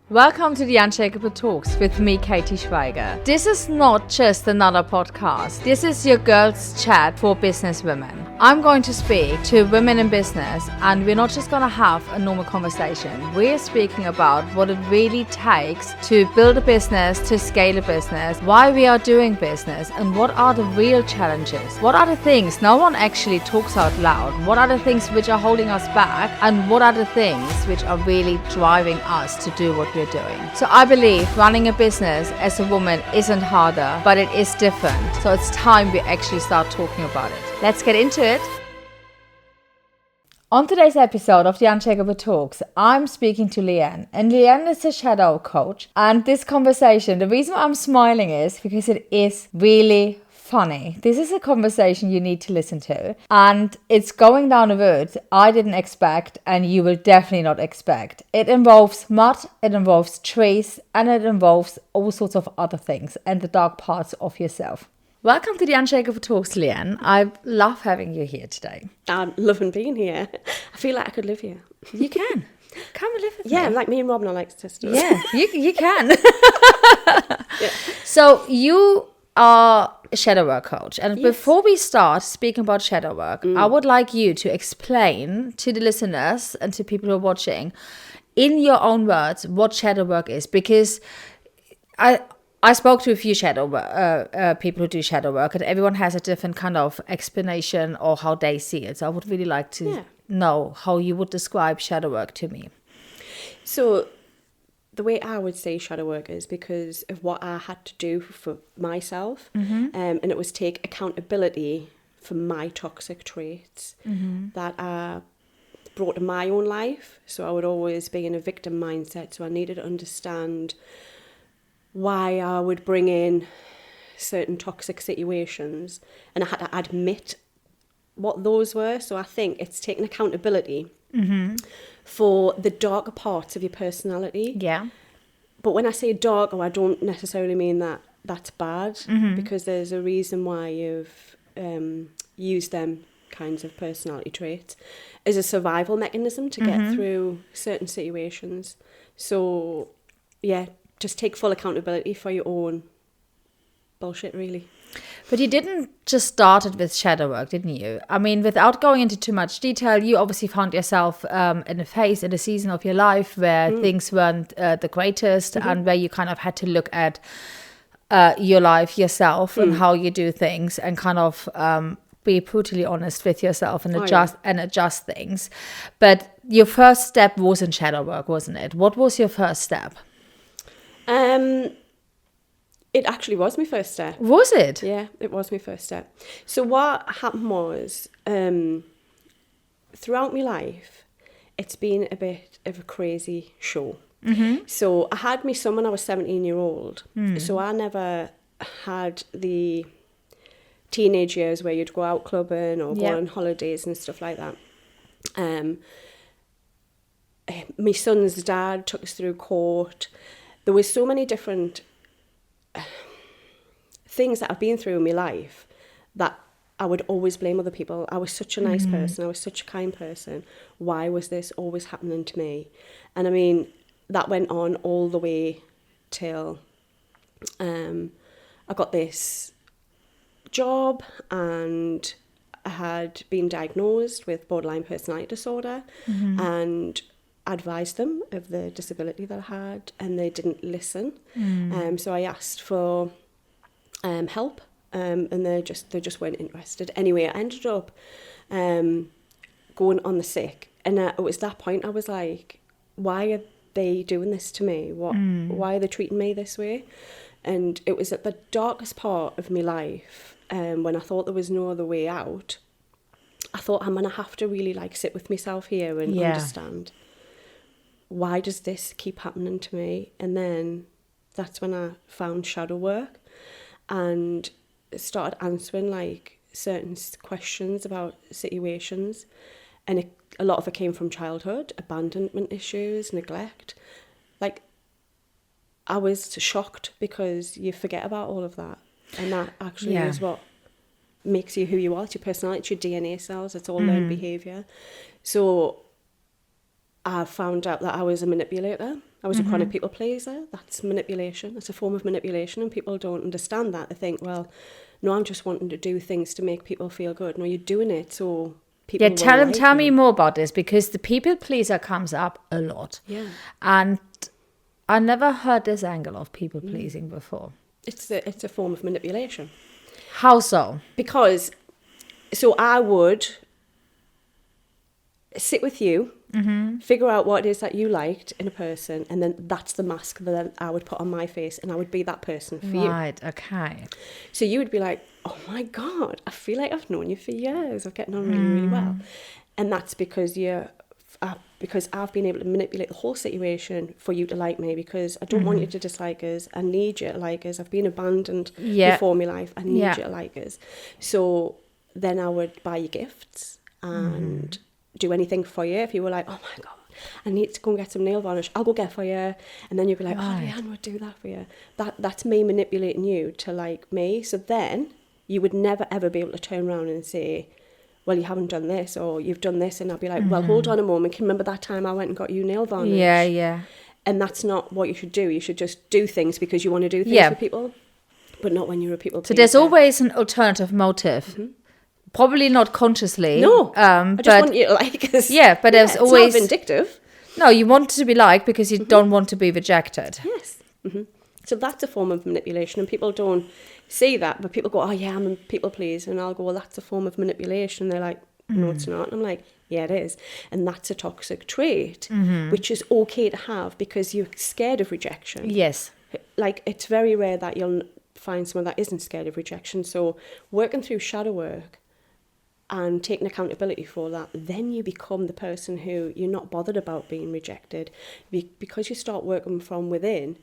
Welcome to the Unshakeable Talks with me, Katy Schweiger. This is not just another podcast. This is your girls' chat for business women. I'm going to speak to women in business, and we're not just going to have a normal conversation. We're speaking about what it really takes to build a business, to scale a business, why we are doing business, and what are the real challenges. What are the things no one actually talks out loud? What are the things which are holding us back? And what are the things which are really driving us to do what we're doing? So I believe running a business as a woman isn't harder, but it is different. So it's time we actually start talking about it. Let's get into it. On today's episode of the Unshakeable Talks, I'm speaking to Leyanne, and Leyanne is a shadow coach. And this conversation, the reason I'm smiling is because it is really funny. This is a conversation you need to listen to, and it's going down a road I didn't expect, and you will definitely not expect. It involves mud, it involves trees, and it involves all sorts of other things and the dark parts of yourself. Welcome to the Unshakeable Talks, Leyanne. I love having you here today. I'm loving being here. I feel like I could live here. You can. Come and live with me. Yeah, like me and Robin are like sisters. Yeah, you can. Yeah. So you are a shadow work coach. And before we start speaking about shadow work, I would like you to explain to the listeners and to people who are watching, in your own words, what shadow work is. Because I spoke to a few shadow people who do shadow work, and everyone has a different kind of explanation or how they see it. So I would really like to know how you would describe shadow work to me. So the way I would say shadow work is because of what I had to do for myself, and it was take accountability for my toxic traits that I brought to my own life. So I would always be in a victim mindset, so I needed to understand why I would bring in certain toxic situations, and I had to admit what those were. So I think it's taking accountability for the darker parts of your personality. Yeah. But when I say darker, I don't necessarily mean that that's bad, because there's a reason why you've used them kinds of personality traits as a survival mechanism to get through certain situations. So yeah, just take full accountability for your own bullshit, really. But you didn't just start it with shadow work, didn't you? I mean, without going into too much detail, you obviously found yourself in a season of your life where things weren't the greatest, and where you kind of had to look at your life yourself and how you do things, and kind of be brutally honest with yourself and adjust things. But your first step was in shadow work, wasn't it? What was your first step? It actually was my first step. Was it? Yeah, it was my first step. So what happened was, throughout my life, it's been a bit of a crazy show. So I had my son when I was 17-year-old. So I never had the teenage years where you'd go out clubbing or go on holidays and stuff like that. My son's dad took us through court. There was so many different things that I've been through in my life that I would always blame other people. I was such a nice person. I was such a kind person. Why was this always happening to me? And I mean, that went on all the way till I got this job, and I had been diagnosed with borderline personality disorder, and advised them of the disability that I had, and they didn't listen. So I asked for help, and they just weren't interested. Anyway, I ended up going on the sick, and it was that point I was like, why are they doing this to me? Why are they treating me this way? And it was at the darkest part of my life, when I thought there was no other way out. I thought, I'm gonna have to really sit with myself here and understand, why does this keep happening to me? And then that's when I found shadow work and started answering certain questions about situations. And a lot of it came from childhood, abandonment issues, neglect. I was shocked, because you forget about all of that. And that actually is what makes you who you are. It's your personality, it's your DNA cells, it's all learned behaviour. So I found out that I was a manipulator. I was a chronic people pleaser. That's manipulation. It's a form of manipulation, and people don't understand that. They think, well, no, I'm just wanting to do things to make people feel good. No, you're doing it so people will like tell you. me more about this, because the people pleaser comes up a lot. Yeah. And I never heard this angle of people pleasing before. It's a form of manipulation. How so? Because, so I would sit with you, figure out what it is that you liked in a person, and then that's the mask that I would put on my face, and I would be that person for you. Right, okay. So you would be like, oh my God, I feel like I've known you for years. I've getting on really, really well. And that's because because I've been able to manipulate the whole situation for you to like me, because I don't want you to dislike us. I need you to like us. I've been abandoned before my life. I need you to like us. So then I would buy you gifts and do anything for you. If you were like, oh my God, I need to go and get some nail varnish, I'll go get for you. And then you'd be like, oh, Leyanne would do that for you. That's me manipulating you to like me. So then you would never ever be able to turn around and say, well, you haven't done this, or you've done this. And I'll be like, well, hold on a moment. Can you remember that time I went and got you nail varnish? Yeah. And that's not what you should do. You should just do things because you want to do things for people, but not when you're a people pleaser. So there's always an alternative motive. Probably not consciously. No, I just want you to like us. Yeah, but there's always... It's not vindictive. No, you want to be liked because you don't want to be rejected. Yes. So that's a form of manipulation, and people don't see that, but people go, oh yeah, I'm a people pleaser, and I'll go, well, that's a form of manipulation. They're like, no, it's not. And I'm like, yeah, it is. And that's a toxic trait, which is okay to have because you're scared of rejection. Yes. Like, it's very rare that you'll find someone that isn't scared of rejection. So working through shadow work and taking accountability for that, then you become the person who you're not bothered about being rejected. Because you start working from within,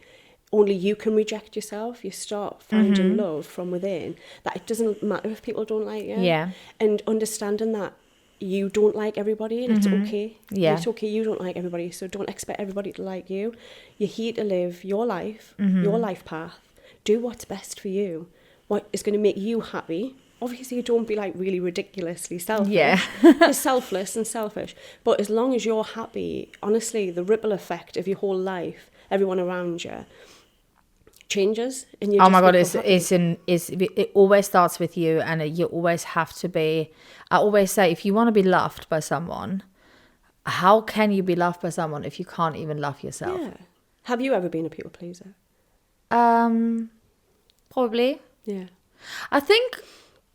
only you can reject yourself. You start finding love from within, that it doesn't matter if people don't like you. Yeah. And understanding that you don't like everybody, and it's okay. Yeah. It's okay, you don't like everybody, so don't expect everybody to like you. You're here to live your life, your life path. Do what's best for you. What is going to make you happy. Obviously, don't be like really ridiculously selfish. Yeah. You're selfless and selfish. But as long as you're happy, honestly, the ripple effect of your whole life, everyone around you, changes. And oh my God, it always starts with you, and you always have to be. I always say, if you want to be loved by someone, how can you be loved by someone if you can't even love yourself? Yeah. Have you ever been a people pleaser? Probably. Yeah. I think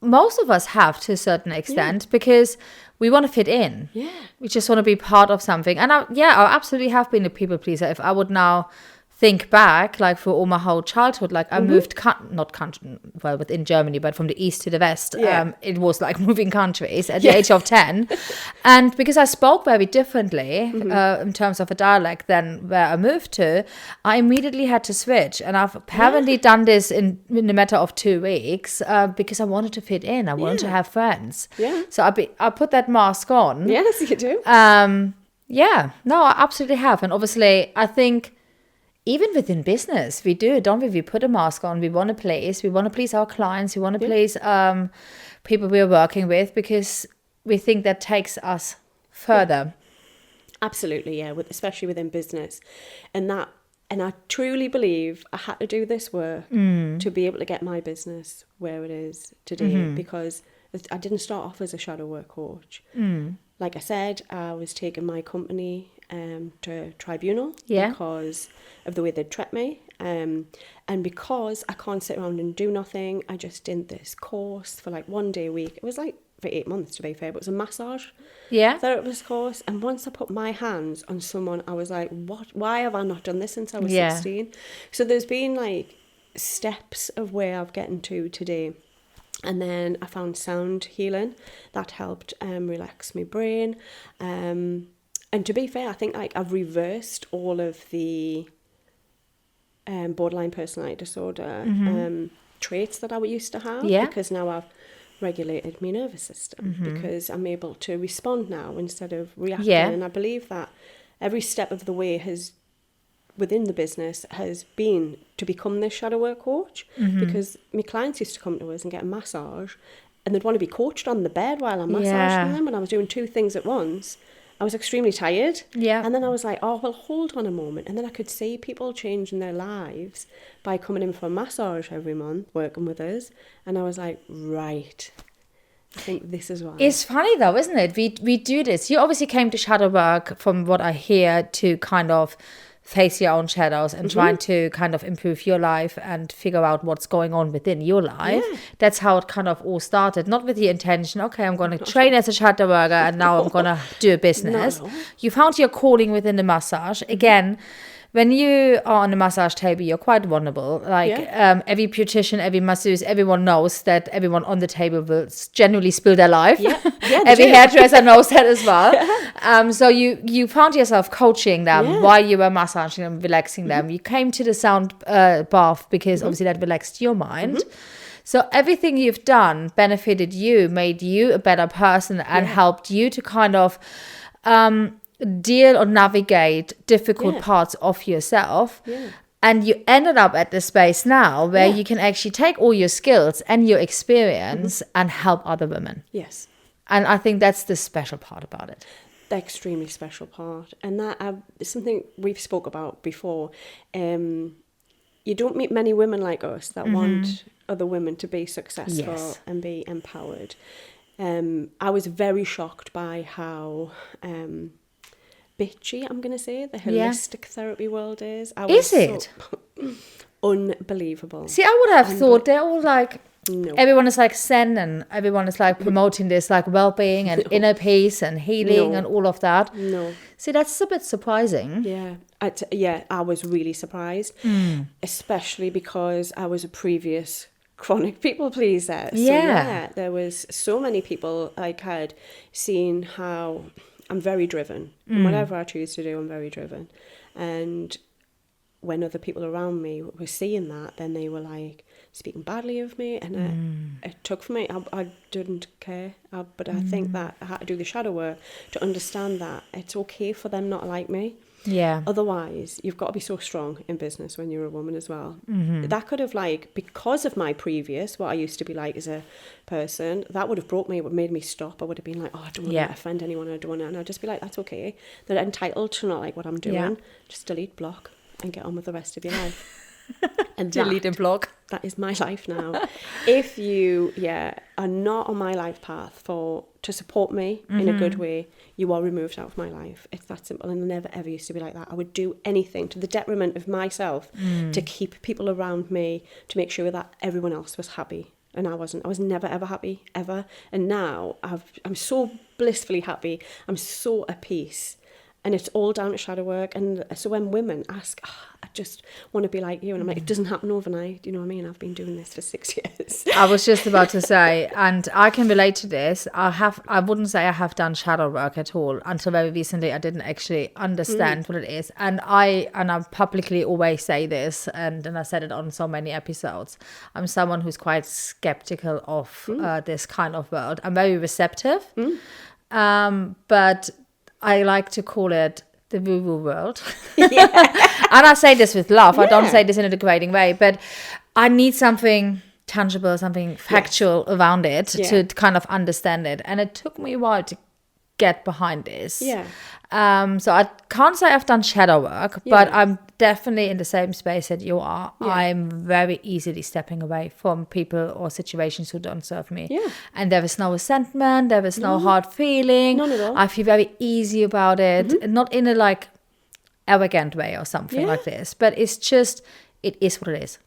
most of us have to a certain extent because we want to fit in. Yeah. We just want to be part of something. And I absolutely have been a people pleaser. If I would now think back, like for all my whole childhood, like I moved, within Germany, but from the east to the west, it was like moving countries at the age of 10. And because I spoke very differently in terms of a dialect than where I moved to, I immediately had to switch. And I've apparently done this in a matter of 2 weeks because I wanted to fit in. I wanted to have friends. Yeah. So I put that mask on. Yes, you do. Yeah, no, I absolutely have. And obviously, I think even within business, we do, don't we? We put a mask on. We want to please our clients. We want to please people we are working with because we think that takes us further. Absolutely, yeah. Especially within business, and I truly believe I had to do this work to be able to get my business where it is today because I didn't start off as a shadow work coach. Like I said, I was taking my company to tribunal because of the way they'd treat me. And because I can't sit around and do nothing, I just did this course for like 1 day a week. It was like for 8 months, to be fair, but it was a massage therapist course. And once I put my hands on someone, I was like, what? Why have I not done this since I was 16? So there's been like steps of where I've gotten to today. And then I found sound healing that helped relax my brain. And to be fair, I think like I've reversed all of the borderline personality disorder traits that I used to have because now I've regulated my nervous system because I'm able to respond now instead of reacting. And I believe that every step of the way within the business has been to become this shadow work coach because my clients used to come to us and get a massage and they'd want to be coached on the bed while I'm massaging them, and I was doing 2 things at once. I was extremely tired. Yeah. And then I was like, oh, well, hold on a moment. And then I could see people changing their lives by coming in for a massage every month, working with us. And I was like, right, I think this is why. It's funny though, isn't it? We do this. You obviously came to shadow work, from what I hear, to kind of face your own shadows and trying to kind of improve your life and figure out what's going on within your life. Yeah. That's how it kind of all started. Not with the intention, okay, I'm going to train as a shadow worker and now I'm going to do a business. No. You found your calling within the massage. Again, when you are on the massage table, you're quite vulnerable. Like every beautician, every masseuse, everyone knows that everyone on the table will generally spill their life. Yeah. Every hairdresser knows that as well. So you found yourself coaching them while you were massaging them, relaxing them. You came to the sound bath because obviously that relaxed your mind. So everything you've done benefited you, made you a better person, and helped you to kind of deal or navigate difficult parts of yourself. And you ended up at the space now where you can actually take all your skills and your experience and help other women. Yes. And I think that's the special part about it. The extremely special part. And that is something we've spoke about before. You don't meet many women like us that want other women to be successful and be empowered. I was very shocked by how bitchy, I'm going to say, the holistic therapy world is. Is it? Unbelievable. See, I would have thought they're all like, no. Everyone is like Zen and everyone is like promoting this like well-being and inner peace and healing and all of that. No. See, that's a bit surprising. Yeah. I was really surprised, especially because I was a previous chronic people pleaser. So there was so many people I had seen how I'm very driven. And whatever I choose to do, I'm very driven. And when other people around me were seeing that, then they were like speaking badly of me, and it took for me. I didn't care, but I think that I had to do the shadow work to understand that it's okay for them not to like me. Yeah. Otherwise, you've got to be so strong in business when you're a woman as well. That could have, like, because of my previous, what I used to be like as a person, that would have broke me. It would have made me stop. I would have been like, oh, I don't want to offend anyone. I don't want to. And I'd just be like, that's okay. They're entitled to not like what I'm doing. Yeah. Just delete, block, and get on with the rest of your life. And Delete and block. That is my life now. If you are not on my life path to support me in a good way, you are removed out of my life. It's that simple. And I never ever used to be like that. I would do anything to the detriment of myself to keep people around me, to make sure that everyone else was happy. And I wasn't. I was never ever happy, ever. And now I'm so blissfully happy. I'm so at peace. And it's all down to shadow work. And so when women ask, I just want to be like you, and I'm like, it doesn't happen overnight. You know what I mean? I've been doing this for 6 years. I was just about to say, and I can relate to this. I wouldn't say I have done shadow work at all until very recently. I didn't actually understand what it is. And I publicly always say this, and I said it on so many episodes. I'm someone who's quite skeptical of this kind of world. I'm very receptive, but I like to call it the woo-woo world. And I say this with love. I don't say this in a degrading way, but I need something tangible, something factual around it to kind of understand it. And it took me a while to get behind this. So I can't say I've done shadow work, but I'm definitely in the same space that you are. I'm very easily stepping away from people or situations who don't serve me. And there is no resentment, there is no hard feeling. None at all. I feel very easy about it, not in a like arrogant way or something like this, but it's just, it is what it is.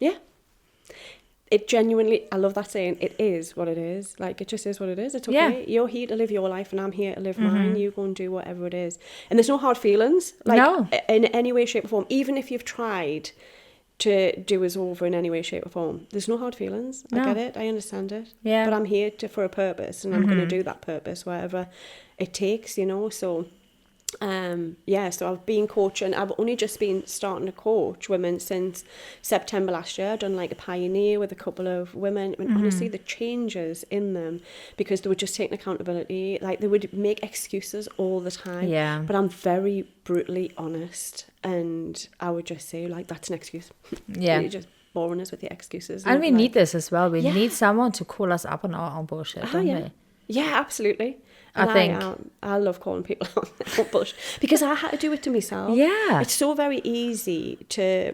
It genuinely, I love that saying, it is what it is. Like, it just is what it is. It's okay. You're here to live your life and I'm here to live mine. You go and do whatever it is. And there's no hard feelings. Like, in any way, shape or form. Even if you've tried to do us over in any way, shape or form, there's no hard feelings. I get it. I understand it. But I'm here for a purpose, and I'm going to do that purpose, whatever it takes, you know. So... so I've been coaching. I've only just been starting to coach women since September last year. I've done like a pioneer with a couple of women, and honestly the changes in them, because they were just taking accountability. Like, they would make excuses all the time, but I'm very brutally honest, and I would just say, like, that's an excuse. You're just boring us with your excuses. And we need this as well. We need someone to call us up on our own bullshit, don't we? Yeah, absolutely. I love calling people out bullsh because I had to do it to myself. Yeah. It's so very easy to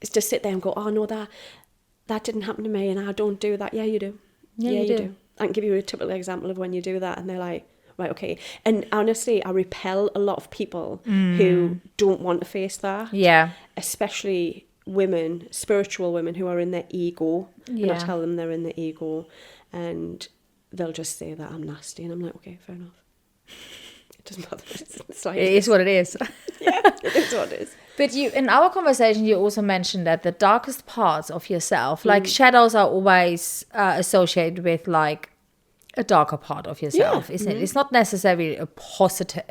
sit there and go, oh no, that didn't happen to me and I don't do that. Yeah, you do. Yeah, you do. I can give you a typical example of when you do that and they're like, right, okay. And honestly, I repel a lot of people who don't want to face that. Yeah. Especially women, spiritual women who are in their ego. Yeah. And I tell them they're in their ego and they'll just say that I'm nasty. And I'm like, okay, fair enough. It doesn't bother me. It's like, it is what it is. Yeah, it is what it is. But in our conversation, you also mentioned that the darkest parts of yourself, like shadows are always associated with like a darker part of yourself, isn't it? It's not necessarily a positive,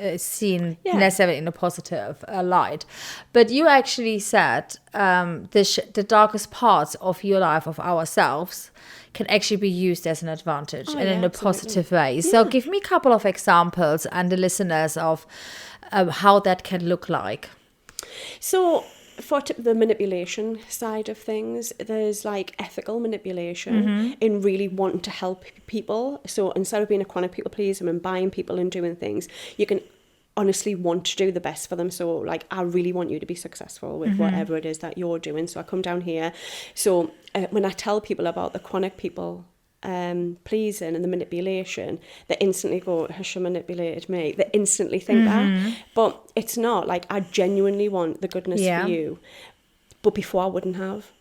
necessarily in a positive light. But you actually said the darkest parts of your life, of ourselves, can actually be used as an advantage and in a positive way. Yeah. So give me a couple of examples and the listeners of how that can look like. So for the manipulation side of things, there's like ethical manipulation in really wanting to help people. So instead of being a chronic people pleaser and buying people and doing things, you can honestly want to do the best for them. So like, I really want you to be successful with whatever it is that you're doing. So I come down here. So when I tell people about the chronic people pleasing and the manipulation, they instantly go, has she manipulated me? They instantly think that. But it's not. Like, I genuinely want the goodness for you. But before I wouldn't have.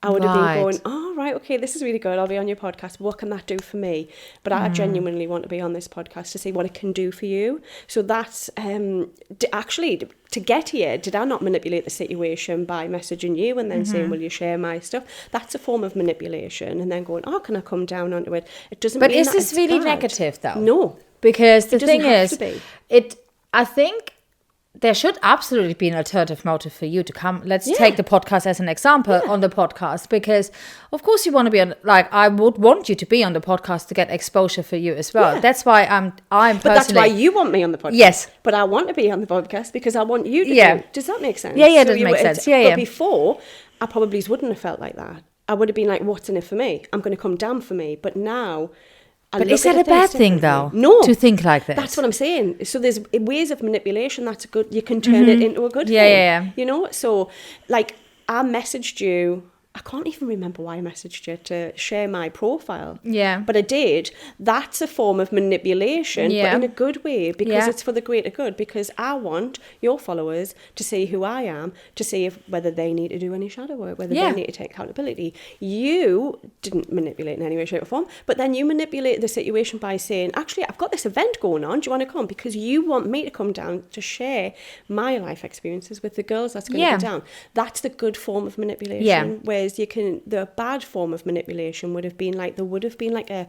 I would have been going, oh, right, okay, this is really good. I'll be on your podcast. What can that do for me? But I genuinely want to be on this podcast to see what it can do for you. So that's actually, to get here, did I not manipulate the situation by messaging you and then saying, will you share my stuff? That's a form of manipulation. And then going, oh, can I come down onto it? It doesn't mean that it's bad. But is this really negative, though? No. Because the thing is, I think there should absolutely be an alternative motive for you to come. Let's take the podcast as an example on the podcast, because of course you want to be on, like, I would want you to be on the podcast to get exposure for you as well. That's why I'm personally. But that's why you want me on the podcast. Yes. But I want to be on the podcast because I want you to do. Does that make sense? Yeah, it does make sense. But before, I probably wouldn't have felt like that. I would have been like, what's in it for me? I'm going to come down for me. But now, but is that a bad thing, though? No. To think like that? That's what I'm saying. So there's ways of manipulation that's good. You can turn it into a good thing. Yeah. You know? So, like, I messaged you. I can't even remember why I messaged you to share my profile. Yeah. But I did. That's a form of manipulation, but in a good way, because it's for the greater good. Because I want your followers to see who I am, to see whether they need to do any shadow work, whether they need to take accountability. You didn't manipulate in any way, shape or form, but then you manipulate the situation by saying, actually, I've got this event going on. Do you want to come? Because you want me to come down to share my life experiences with the girls that's going to go down. That's the good form of manipulation. Whereas the bad form of manipulation would have been like, there would have been like a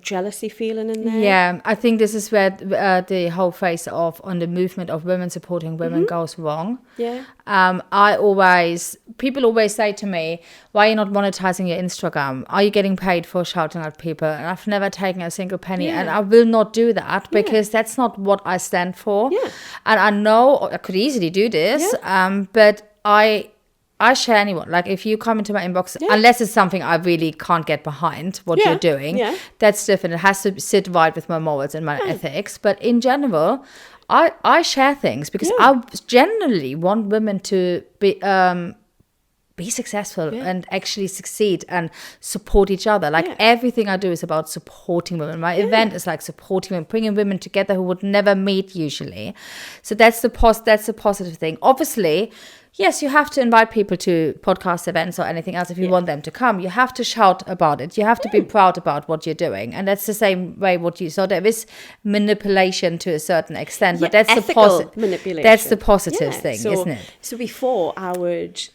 jealousy feeling in there. Yeah, I think this is where the whole phase on the movement of women supporting women goes wrong. Yeah. People always say to me, why are you not monetizing your Instagram? Are you getting paid for shouting at people? And I've never taken a single penny, and I will not do that because that's not what I stand for. Yeah. And I know I could easily do this, but I share anyone. Like, if you come into my inbox, unless it's something I really can't get behind what you're doing, that's different. It has to sit right with my morals and my ethics. But in general, I share things because I generally want women to be successful and actually succeed and support each other. Like, everything I do is about supporting women. My event is like supporting women, bringing women together who would never meet usually. So that's the positive thing. Obviously, yes, you have to invite people to podcast events or anything else if you want them to come. You have to shout about it. You have to be proud about what you're doing. And that's the same way so there is manipulation to a certain extent, but that's the manipulation. That's the positive thing, isn't it? So before, I would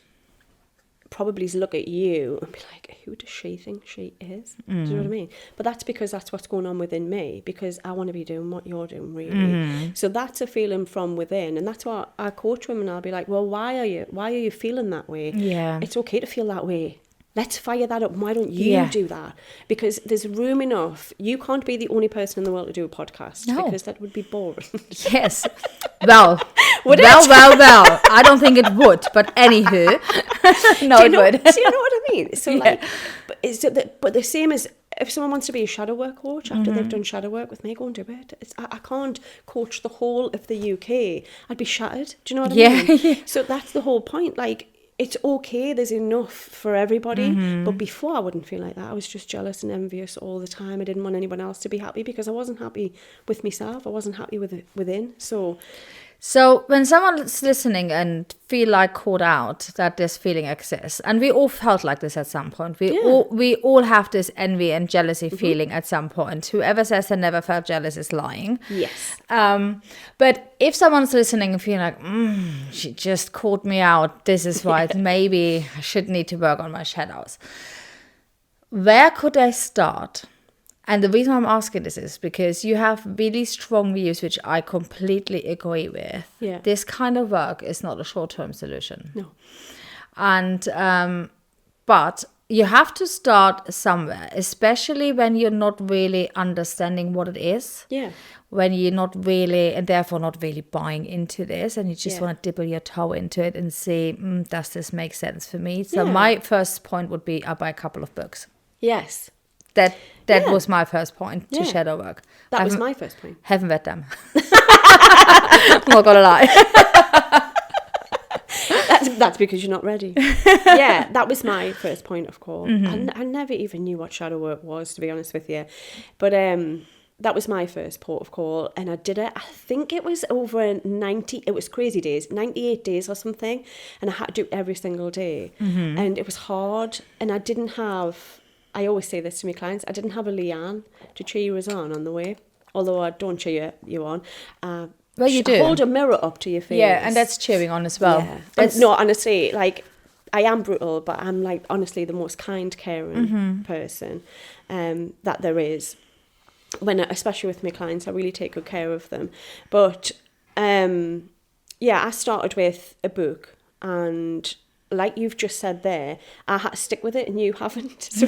probably look at you and be like, who does she think she is? Do you know what I mean? But that's because that's what's going on within me, because I want to be doing what you're doing, really. So that's a feeling from within, and that's what I coach women. I'll be like, well, why are you feeling that way? Yeah, it's okay to feel that way. Let's fire that up. Why don't you do that? Because there's room enough. You can't be the only person in the world to do a podcast, because that would be boring. Yes. Well, well. I don't think it would, but anywho. No, it would. Do you know what I mean? So but the same as if someone wants to be a shadow work coach after they've done shadow work with me, go and do it. I can't coach the whole of the UK. I'd be shattered. Do you know what I mean? Yeah. So that's the whole point. Like, it's okay. There's enough for everybody. But before, I wouldn't feel like that. I was just jealous and envious all the time. I didn't want anyone else to be happy because I wasn't happy with myself. I wasn't happy within. So when someone's listening and feel like caught out that this feeling exists, and we all felt like this at some point. We all have this envy and jealousy feeling at some point. Whoever says they never felt jealous is lying. Yes. But if someone's listening and feeling like, she just caught me out, this is why maybe I should need to work on my shadows. Where could I start? And the reason I'm asking this is because you have really strong views, which I completely agree with. Yeah. This kind of work is not a short-term solution. No. And, but you have to start somewhere, especially when you're not really understanding what it is. Yeah. When you're not really, and therefore not really buying into this, and you just want to dip your toe into it and see, does this make sense for me? So my first point would be, I buy a couple of books. Yes. That was my first point to shadow work. That was my first point. Haven't read them. I'm not gonna lie. That's because you're not ready. Yeah, that was my first point of call. I never even knew what shadow work was, to be honest with you. But that was my first port of call, and I did it. I think it was over 90. It was crazy days, 98 days or something, and I had to do it every single day, and it was hard. And I didn't have. I always say this to my clients. I didn't have a Leyanne to cheer you on the way. Although I don't cheer you on. Well, you do. Hold a mirror up to your face. Yeah, and that's cheering on as well. Yeah. No, honestly, like, I am brutal, but I'm, like, honestly the most kind, caring person that there is. Especially with my clients, I really take good care of them. But, I started with a book, and like you've just said there, I had to stick with it and you haven't. So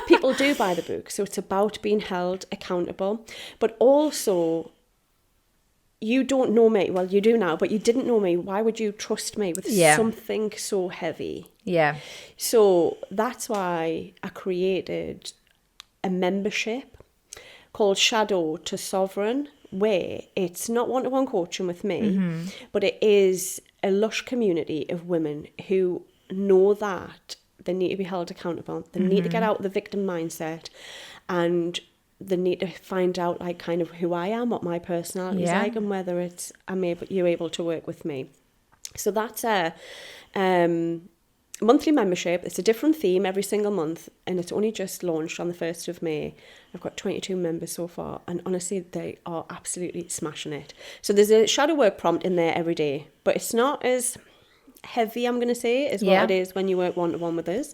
people do buy the book. So it's about being held accountable. But also, you don't know me. Well, you do now, but you didn't know me. Why would you trust me with something so heavy? Yeah. So that's why I created a membership called Shadow to Sovereign, where it's not one-to-one coaching with me, but it is a lush community of women who know that they need to be held accountable. They need to get out of the victim mindset, and they need to find out, like, kind of who I am, what my personality is like, and whether you're able to work with me. So that's a monthly membership. It's a different theme every single month, and it's only just launched on the 1st of May. I've got 22 members so far, and honestly, they are absolutely smashing it. So there's a shadow work prompt in there every day, but it's not as heavy, I'm going to say, as what it is when you work one-to-one with us.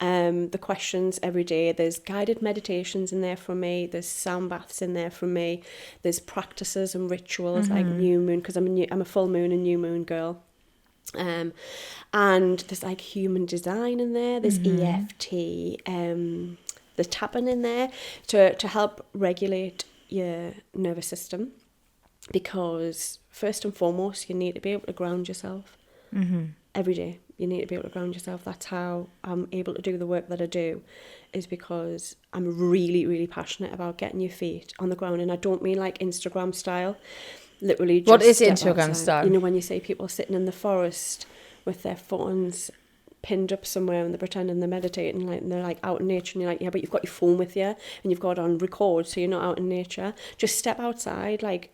The questions every day. There's guided meditations in there from me. There's sound baths in there from me. There's practices and rituals like new moon, because I'm a full moon and new moon girl. And there's like human design in there. There's EFT. There's tapping in there to help regulate your nervous system, because first and foremost, you need to be able to ground yourself every day. You need to be able to ground yourself. That's how I'm able to do the work that I do, is because I'm really, really passionate about getting your feet on the ground. And I don't mean like Instagram style. Literally just what is Instagram outside. Style? You know, when you see people sitting in the forest with their phones pinned up somewhere and they're pretending they're meditating, like, and they're like out in nature, and you're like, yeah, but you've got your phone with you and you've got it on record, so you're not out in nature. Just step outside, like,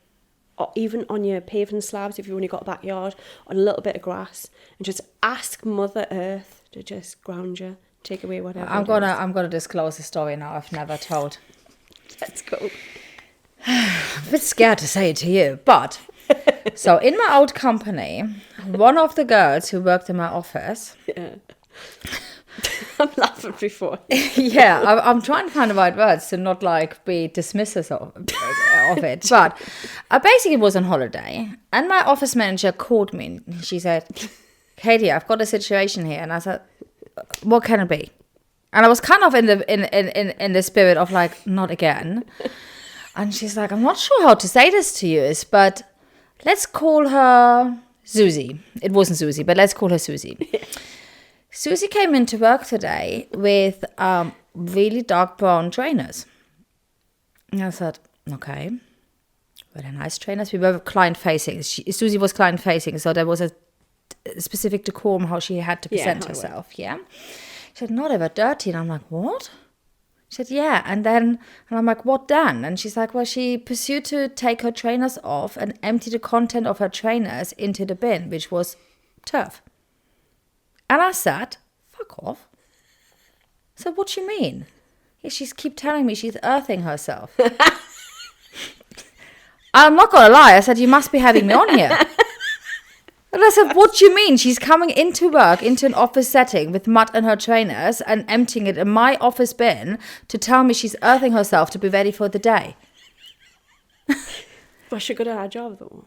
or even on your paving slabs if you've only got a backyard, on a little bit of grass, and just ask Mother Earth to just ground you, take away whatever. I'm gonna disclose a story now I've never told. Let's go. I'm a bit scared to say it to you, but so in my old company, one of the girls who worked in my office, I'm laughing before. I'm trying to find the right words to not like be dismissive of it, but I basically was on holiday, and my office manager called me and she said, Katy, I've got a situation here. And I said, what can it be? And I was kind of in the spirit of like, not again. And she's like, I'm not sure how to say this to you, but let's call her Susie. It wasn't Susie, but let's call her Susie. Susie came into work today with really dark brown trainers. And I thought, okay, very nice trainers. We were client-facing. Susie was client-facing, so there was a specific decorum how she had to present herself, She said, not ever dirty. And I'm like, what? She said, yeah. And I'm like, what then? And she's like, well, she pursued to take her trainers off and empty the content of her trainers into the bin, which was turf. And I said, fuck off. I said, what do you mean? Yeah, she's keep telling me she's earthing herself. I'm not going to lie. I said, you must be having me on here. And I said, what do you mean? She's coming into work, into an office setting with mud in her trainers and emptying it in my office bin to tell me she's earthing herself to be ready for the day. Well, she got her job, though.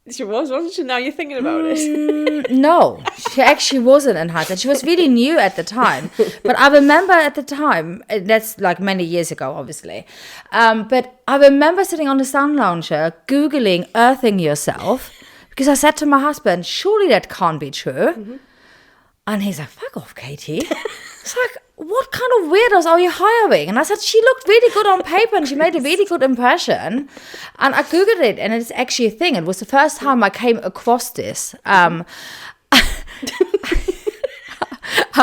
She was, wasn't she? Now you're thinking about it. No, she actually wasn't in hindsight. She was really new at the time. But I remember at the time, that's like many years ago, obviously. But I remember sitting on the sun lounger, Googling earthing yourself, because I said to my husband, surely that can't be true. Mm-hmm. And he's like, fuck off, Katy. It's like, what kind of weirdos are you hiring? And I said, she looked really good on paper and she made a really good impression. And I Googled it and it's actually a thing. It was the first time I came across this. I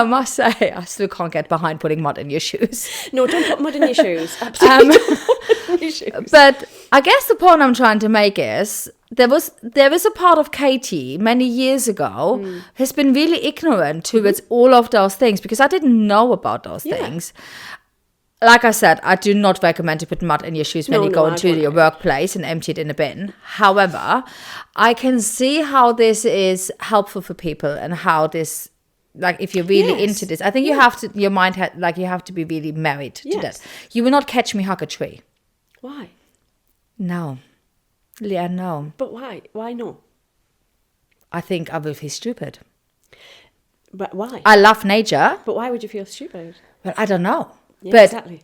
must say, I still can't get behind putting mud in your shoes. No, don't put mud in your shoes. Absolutely don't put mud in your shoes. But I guess the point I'm trying to make is there is a part of Katy many years ago has been really ignorant towards all of those things because I didn't know about those things. Like I said, I do not recommend to put mud in your shoes when you go into your workplace and empty it in a bin. However, I can see how this is helpful for people and how this, like if you're really into this, I think you have to, your mind, you have to be really married to that. You will not catch me hug a tree. Why? No. Leyanne, no. But why? Why no? I think I will feel stupid. But why? I love nature. But why would you feel stupid? Well, I don't know. Yeah, but exactly.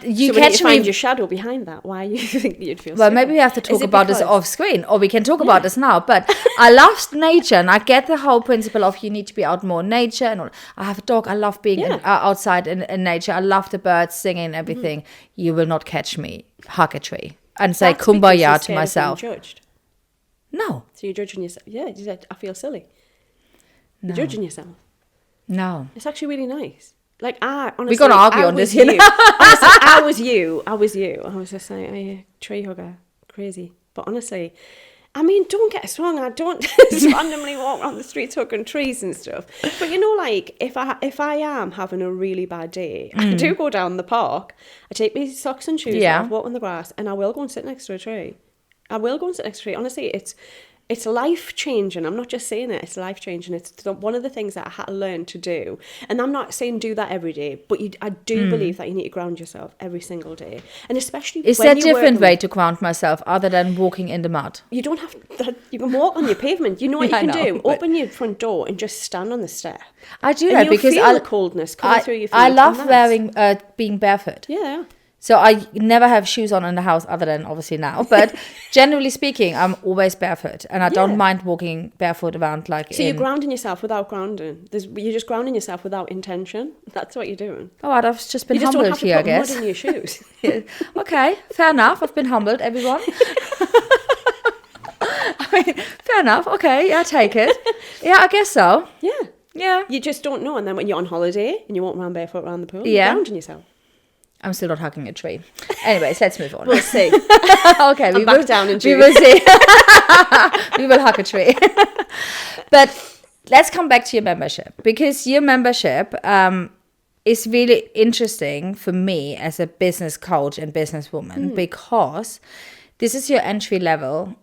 You so catch you find your shadow behind that. Why you think you'd feel well, stupid? maybe we have to talk about this off screen, or we can talk about this now. But I love nature, and I get the whole principle of you need to be out more in nature. And all. I have a dog. I love being outside in nature. I love the birds singing and everything. You will not catch me hug a tree and say kumbaya to myself. Judged. No. So you're judging yourself. Yeah, you said, I feel silly. No. You're judging yourself. No. It's actually really nice. Like, honestly, we're going to argue on this, you know. Honestly, I was you. I was just like, oh, yeah, tree hugger, crazy. But honestly, I mean, don't get us wrong. I don't just randomly walk around the streets hugging trees and stuff. But you know, like, if I am having a really bad day, I do go down the park. I take my socks and shoes off, walk on the grass, and I will go and sit next to a tree. I will go and sit next to a tree. Honestly, it's life-changing. I'm not just saying it. It's life-changing. It's one of the things that I had to learn to do. And I'm not saying do that every day, but I do believe that you need to ground yourself every single day. And especially is there a different way to ground myself other than walking in the mud? You don't have to. You can walk on your pavement. You know what you can do? Open your front door and just stand on the step. I do that because I feel the coldness coming through your feet. I love being barefoot. Yeah. So I never have shoes on in the house other than obviously now. But generally speaking, I'm always barefoot. And I don't mind walking barefoot around like So you're grounding yourself without grounding. You're just grounding yourself without intention. That's what you're doing. Oh, I've just been humbled here, I guess. You just don't have to put mud in your shoes. Okay, fair enough. I've been humbled, everyone. I mean, fair enough. Okay, yeah, take it. Yeah, I guess so. Yeah. Yeah. You just don't know. And then when you're on holiday and you walk around barefoot around the pool, you're grounding yourself. I'm still not hugging a tree. Anyways, let's move on. We'll see. Okay, we will down in June. We will see. We will hug a tree. But let's come back to your membership, because your membership is really interesting for me as a business coach and businesswoman, because this is your entry level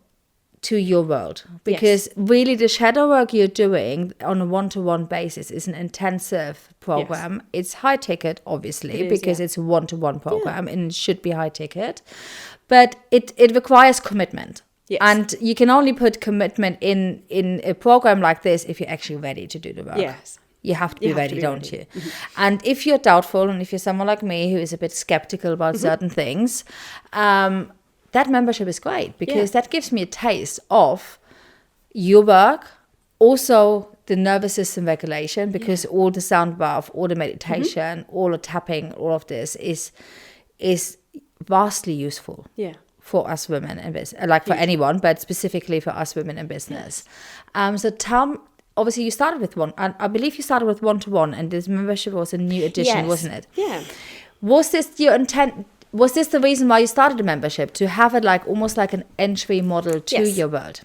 to your world, because really the shadow work you're doing on a one-to-one basis is an intensive program. Yes. It's high ticket, obviously, because it's a one-to-one program and it should be high ticket, but it requires commitment. Yes. And you can only put commitment in a program like this if you're actually ready to do the work. Yes. You have to be ready, don't you? Mm-hmm. And if you're doubtful, and if you're someone like me who is a bit skeptical about certain things, that membership is great, because that gives me a taste of your work, also the nervous system regulation, because all the sound bath, all the meditation, all the tapping, all of this is vastly useful. Yeah. For us women in business, like for anyone, but specifically for us women in business. So obviously you started with one, and I believe you started with one-to-one, and this membership was a new addition, wasn't it? Yeah. Was this your intent? Was this the reason why you started the membership, to have it like almost like an entry model to your world?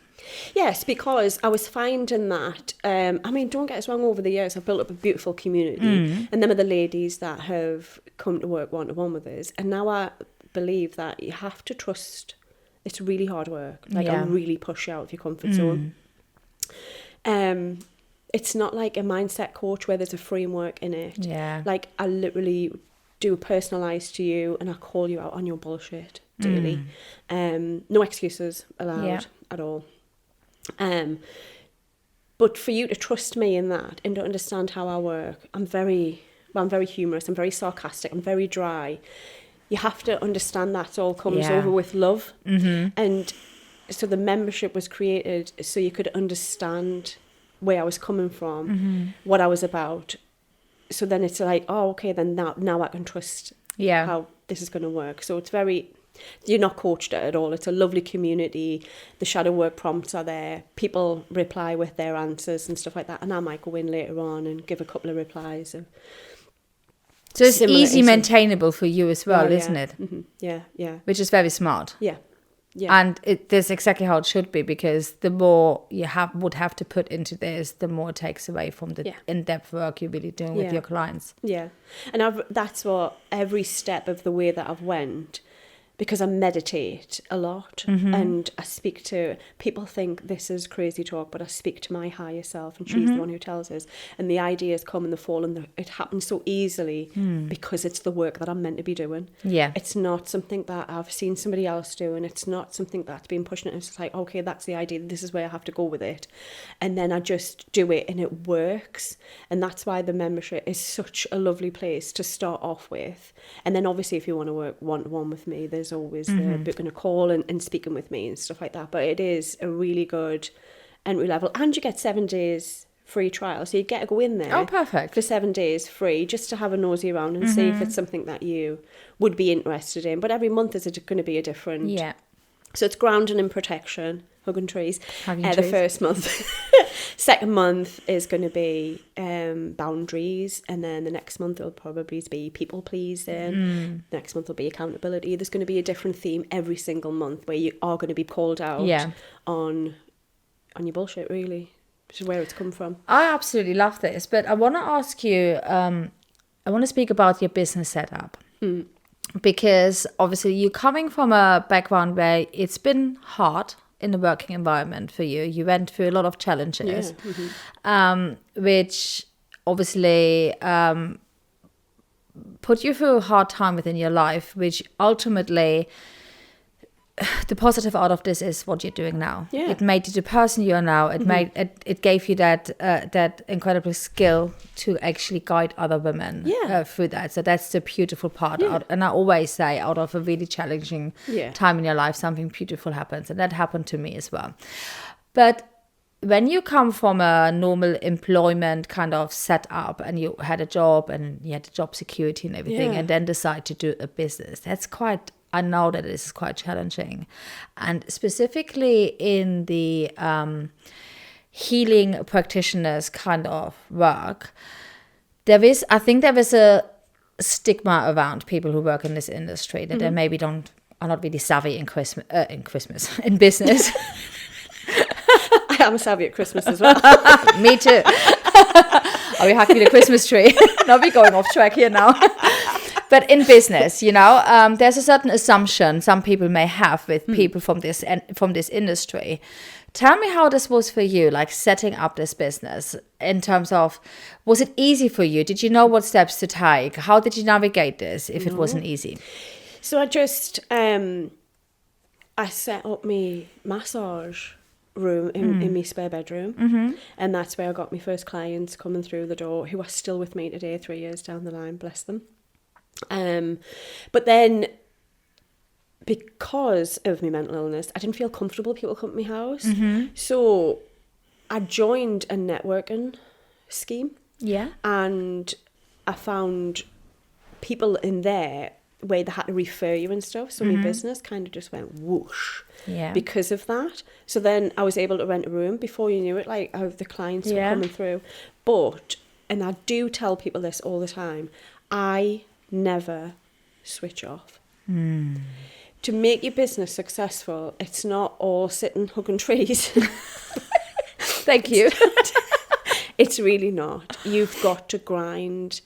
Yes, because I was finding that, I mean, don't get us wrong, over the years I've built up a beautiful community, and them are the ladies that have come to work one-to-one with us, and now I believe that you have to trust. It's really hard work. Like, I really push you out of your comfort zone. It's not like a mindset coach where there's a framework in it. Yeah. Like, I literally do personalise to you, and I call you out on your bullshit daily. No excuses allowed at all. But for you to trust me in that and to understand how I work, I'm very humorous, I'm very sarcastic, I'm very dry. You have to understand that all comes over with love. And so the membership was created so you could understand where I was coming from, what I was about. So then it's like, oh, okay, then now I can trust how this is going to work. So it's you're not coached at all. It's a lovely community. The shadow work prompts are there. People reply with their answers and stuff like that. And I might go in later on and give a couple of replies. So it's easy maintainable for you as well, isn't it? Yeah. Which is very smart. Yeah. And that's exactly how it should be, because the more you would have to put into this, the more it takes away from the in-depth work you're really doing with your clients. Yeah. And that's what every step of the way that I've went, because I meditate a lot and I speak to, people think this is crazy talk, but I speak to my higher self, and she's the one who tells us. And the ideas come and the fall, and it happens so easily because it's the work that I'm meant to be doing. Yeah. It's not something that I've seen somebody else do, and it's not something that's been pushing it. It's like, okay, that's the idea. This is where I have to go with it. And then I just do it and it works. And that's why the membership is such a lovely place to start off with. And then obviously if you want to work one-to-one with me, there's always the booking a call and speaking with me and stuff like that. But it is a really good entry level, and you get 7 days free trial, so you get to go in there for 7 days free, just to have a nosy around and see if it's something that you would be interested in. But every month is going to be a different. So it's grounding and protection, hugging trees. The first month. Second month is going to be boundaries, and then the next month will probably be people pleasing. Next month will be accountability. There's going to be a different theme every single month where you are going to be called out on your bullshit, really, which is where it's come from. I absolutely love this, but I want to ask you, I want to speak about your business setup. Because obviously you're coming from a background where it's been hard in the working environment for you. You went through a lot of challenges, which obviously put you through a hard time within your life, which ultimately the positive out of this is what you're doing now. It made you the person you are now. It gave you that incredible skill to actually guide other women through that. So that's the beautiful part. And I always say, out of a really challenging time in your life, something beautiful happens, and that happened to me as well. But when you come from a normal employment kind of setup, and you had a job and you had the job security and everything, and then decide to do a business, I know that this is quite challenging. And specifically in the healing practitioners kind of work, I think there is a stigma around people who work in this industry that they maybe are not really savvy in business. I am savvy at Christmas as well. Me too. Are we hacking the Christmas tree? Now we're going off track here now. But in business, there's a certain assumption some people may have with people from this industry. Tell me how this was for you, like setting up this business, in terms of, was it easy for you? Did you know what steps to take? How did you navigate this if it wasn't easy? So I just, I set up my massage room in my spare bedroom, and that's where I got my first clients coming through the door, who are still with me today 3 years down the line, bless them. But then, because of my mental illness, I didn't feel comfortable people come to my house. So I joined a networking scheme. Yeah. And I found people in there where they had to refer you and stuff. So my business kind of just went whoosh because of that. So then I was able to rent a room before you knew it, like the clients were coming through. But, and I do tell people this all the time, I never switch off. To make your business successful, it's not all sitting hugging trees. Thank you. It's really not. You've got to grind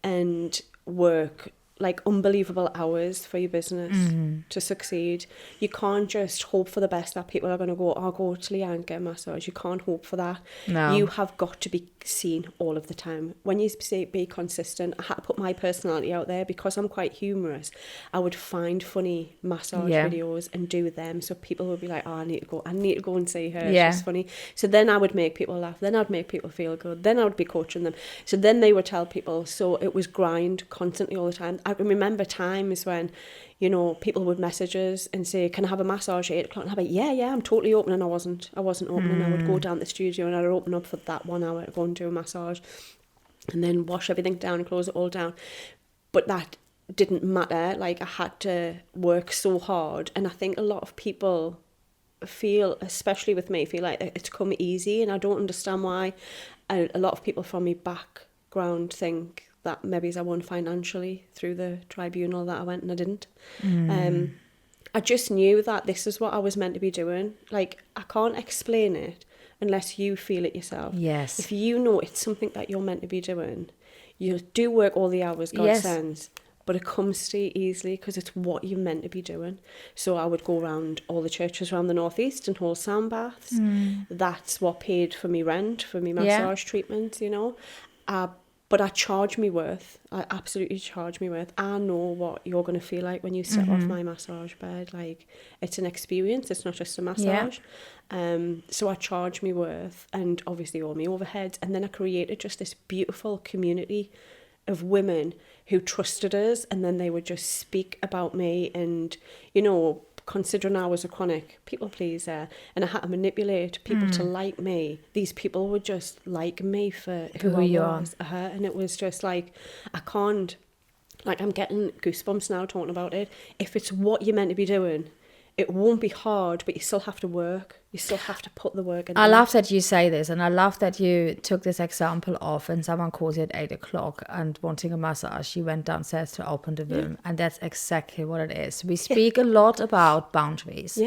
and work like unbelievable hours for your business to succeed. You can't just hope for the best that people are going to go, I'll go to Leyanne and get a massage. You can't hope for that. No. You have got to be seen all of the time. When you say be consistent, I had to put my personality out there because I'm quite humorous. I would find funny massage videos and do them so people would be like, oh, I need to go and see her. She's funny. So then I would make people laugh. Then I'd make people feel good. Then I would be coaching them. So then they would tell people. So it was grind constantly all the time. I can remember times when, you know, people would message us and say, can I have a massage at 8 o'clock? And I'd be like, yeah, I'm totally open. And I wasn't opening. I would go down to the studio and I'd open up for that 1 hour to go and do a massage and then wash everything down and close it all down. But that didn't matter. Like, I had to work so hard. And I think a lot of people feel, especially with me, feel like it's come easy. And I don't understand why. A lot of people from my background think that maybe I won financially through the tribunal that I went and I didn't. I just knew that this is what I was meant to be doing. Like, I can't explain it unless you feel it yourself. Yes. If you know it's something that you're meant to be doing, you do work all the hours God sends, but it comes to you easily because it's what you're meant to be doing. So I would go around all the churches around the northeast and hold sound baths. That's what paid for me rent, for me massage treatments, you know. But I charge me worth. I absolutely charge me worth. I know what you're going to feel like when you sit off my massage bed. Like, it's an experience. It's not just a massage. So I charge me worth and obviously all my overheads. And then I created just this beautiful community of women who trusted us. And then they would just speak about me and, you know, considering I was a chronic people pleaser and I had to manipulate people to like me, these people would just like me for who I was. And it was just like, I can't, like, I'm getting goosebumps now talking about it. If it's what you're meant to be doing, it won't be hard, but you still have to work. You still have to put the work in. I love that you say this, and I love that you took this example of when someone calls you at 8 o'clock and wanting a massage, you went downstairs to open the room, and that's exactly what it is. We speak a lot about boundaries.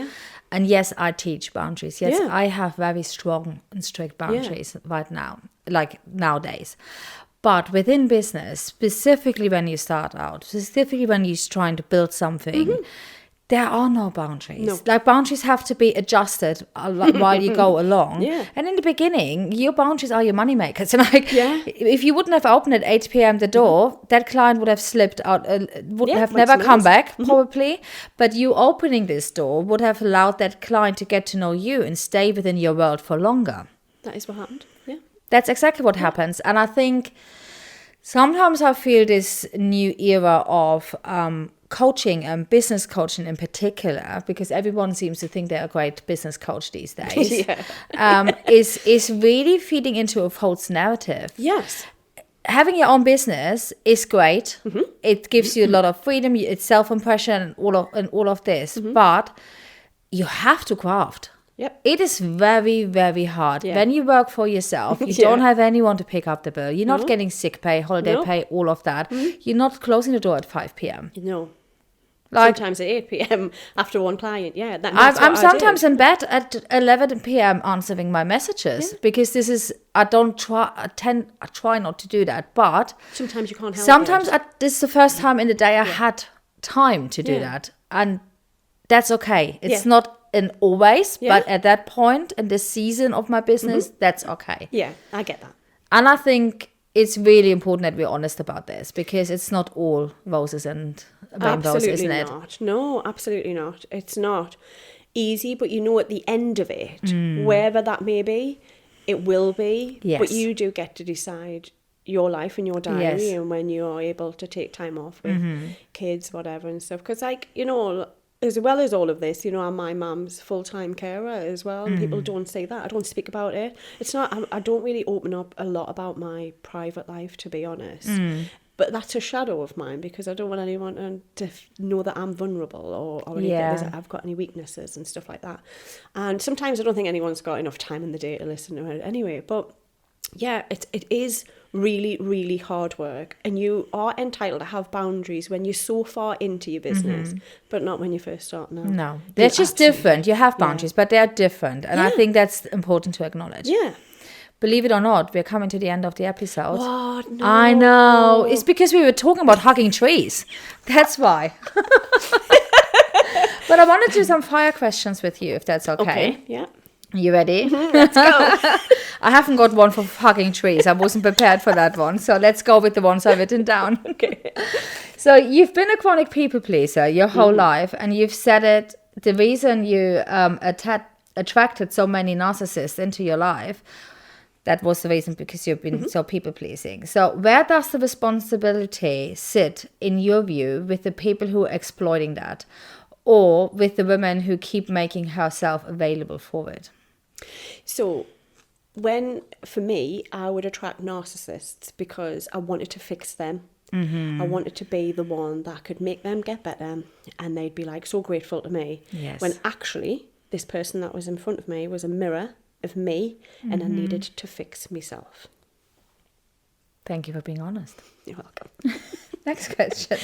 And yes, I teach boundaries. Yes, I have very strong and strict boundaries right now, like nowadays. But within business, specifically when you start out, specifically when you're trying to build something, there are no boundaries. No. Like, boundaries have to be adjusted while you go along. And in the beginning, your boundaries are your money makers. And like, if you wouldn't have opened at 8 p.m. the door, that client would have slipped out, would have never come back, probably. But you opening this door would have allowed that client to get to know you and stay within your world for longer. That is what happened. That's exactly what happens. And I think sometimes I feel this new era of coaching and business coaching in particular, because everyone seems to think they're a great business coach these days, is really feeding into a false narrative. Yes. Having your own business is great. It gives you a lot of freedom. It's self-impression and all of this. But you have to craft. It is very, very hard. When you work for yourself, you don't have anyone to pick up the bill. You're not getting sick pay, holiday pay, all of that. You're not closing the door at 5 p.m. No. Like, sometimes at 8 p.m. after one client. I'm sometimes in bed at 11 p.m. answering my messages because this is, I try not to do that, but sometimes you can't help sometimes it. This is the first time in the day I had time to do that, and that's okay. It's not in always, but at that point in the season of my business, that's okay. Yeah, I get that. And I think it's really important that we're honest about this, because it's not all roses and rainbows, isn't it? Not. No, absolutely not. It's not easy, but you know at the end of it, wherever that may be, it will be. Yes. But you do get to decide your life and your diary and when you're able to take time off with kids, whatever and stuff. Because, like, you know, as well as all of this, you know, I'm my mum's full-time carer as well. And people don't say that. I don't speak about it. It's not, I don't really open up a lot about my private life, to be honest. But that's a shadow of mine because I don't want anyone to know that I'm vulnerable or anything, that I've got any weaknesses and stuff like that. And sometimes I don't think anyone's got enough time in the day to listen to it anyway. But yeah, it is really, really hard work. And you are entitled to have boundaries when you're so far into your business, but not when you first start now. No, they're just different. You have boundaries, but they're different. And I think that's important to acknowledge. Yeah. Believe it or not, we're coming to the end of the episode. What? No. I know. It's because we were talking about hugging trees. That's why. But I want to do some fire questions with you, if that's okay. Okay, yeah. You ready? Let's go. I haven't got one for hugging trees. I wasn't prepared for that one. So let's go with the ones I've written down. Okay. So you've been a chronic people pleaser your whole life, and you've said it, the reason you attracted so many narcissists into your life, that was the reason because you've been so people pleasing. So where does the responsibility sit, in your view, with the people who are exploiting that, or with the women who keep making herself available for it? So for me, I would attract narcissists because I wanted to fix them. I wanted to be the one that could make them get better, and they'd be like so grateful to me. Yes. When actually this person that was in front of me was a mirror of me, and I needed to fix myself. Thank you for being honest. You're welcome. Next question.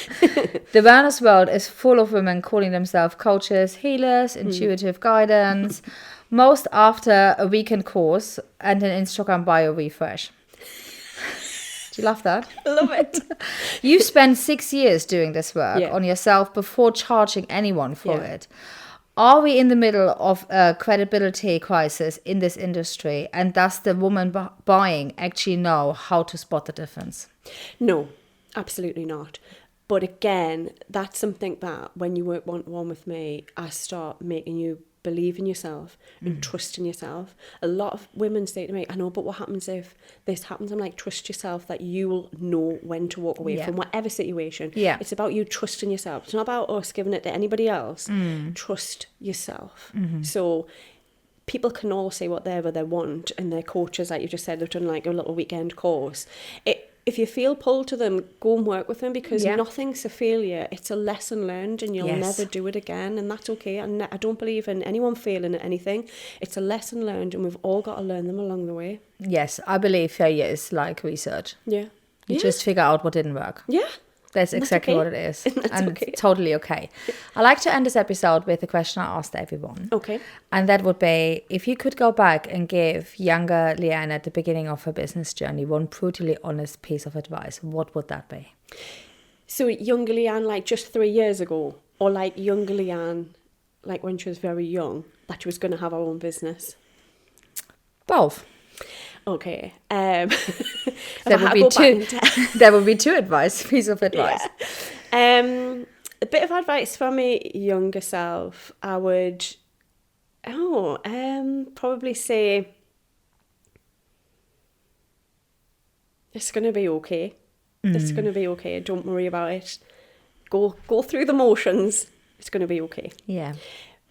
The wellness world is full of women calling themselves coaches, healers, intuitive guidance, most after a weekend course and an Instagram bio refresh. Do you love that? I love it. You've spent 6 years doing this work on yourself before charging anyone for it. Are we in the middle of a credibility crisis in this industry? And does the woman buying actually know how to spot the difference? No, absolutely not. But again, that's something that when you work one-to-one with me, I start making you believe in yourself and trust in yourself. A lot of women say to me, I know, but what happens if this happens? I'm like, trust yourself that you will know when to walk away from whatever situation. Yeah. It's about you trusting yourself. It's not about us giving it to anybody else. Trust yourself. So people can all say whatever they want, and their coaches, like you just said, they've done like a little weekend course. If you feel pulled to them, go and work with them, because nothing's a failure. It's a lesson learned, and you'll never do it again, and that's okay. And I don't believe in anyone failing at anything. It's a lesson learned, and we've all got to learn them along the way. Yes, I believe failure is like research. Yeah. You just figure out what didn't work. Yeah. That's exactly what it is. And it's totally okay. I like to end this episode with a question I asked everyone. Okay. And that would be, if you could go back and give younger Leyanne at the beginning of her business journey one brutally honest piece of advice, what would that be? So younger Leyanne, like just 3 years ago, or like younger Leyanne, like when she was very young, that she was going to have her own business? Both. Okay. That would be two piece of advice. Yeah. A bit of advice for my younger self, I would probably say it's going to be okay. It's going to be okay. Don't worry about it. Go through the motions. It's going to be okay. Yeah.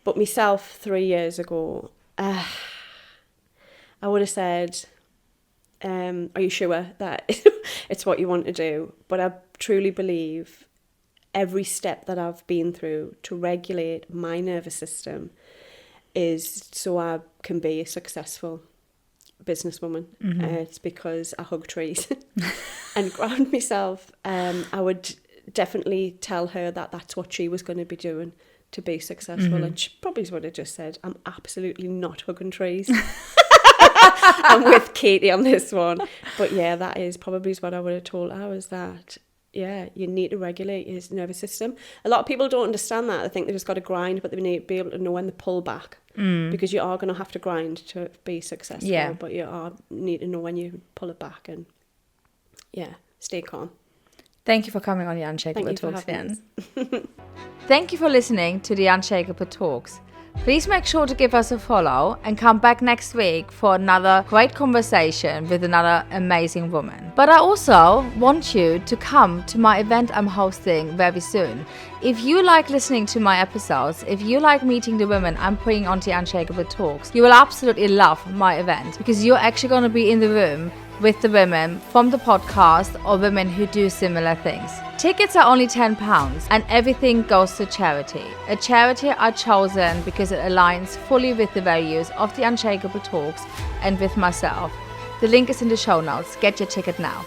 But myself 3 years ago, I would have said, are you sure that it's what you want to do? But I truly believe every step that I've been through to regulate my nervous system is so I can be a successful businesswoman. It's because I hug trees and ground myself. I would definitely tell her that that's what she was going to be doing to be successful. And she probably would have just said, I'm absolutely not hugging trees. I'm with Katy on this one. But yeah, that is probably what I would have told her, was that, yeah, you need to regulate your nervous system. A lot of people don't understand that. They think they just got to grind, but they need to be able to know when to pull back. Because you are going to have to grind to be successful. Yeah. But you need to know when you pull it back and, yeah, stay calm. Thank you for coming on the Unshakeable Talks, Leyanne. Thank you for listening to the Unshakeable Talks. Please make sure to give us a follow and come back next week for another great conversation with another amazing woman. But I also want you to come to my event I'm hosting very soon. If you like listening to my episodes, if you like meeting the women I'm bringing onto the Unshakeable Talks, you will absolutely love my event because you're actually going to be in the room with the women from the podcast or women who do similar things. Tickets are only £10 and everything goes to charity. A charity I chosen because it aligns fully with the values of the Unshakeable Talks and with myself. The link is in the show notes. Get your ticket now.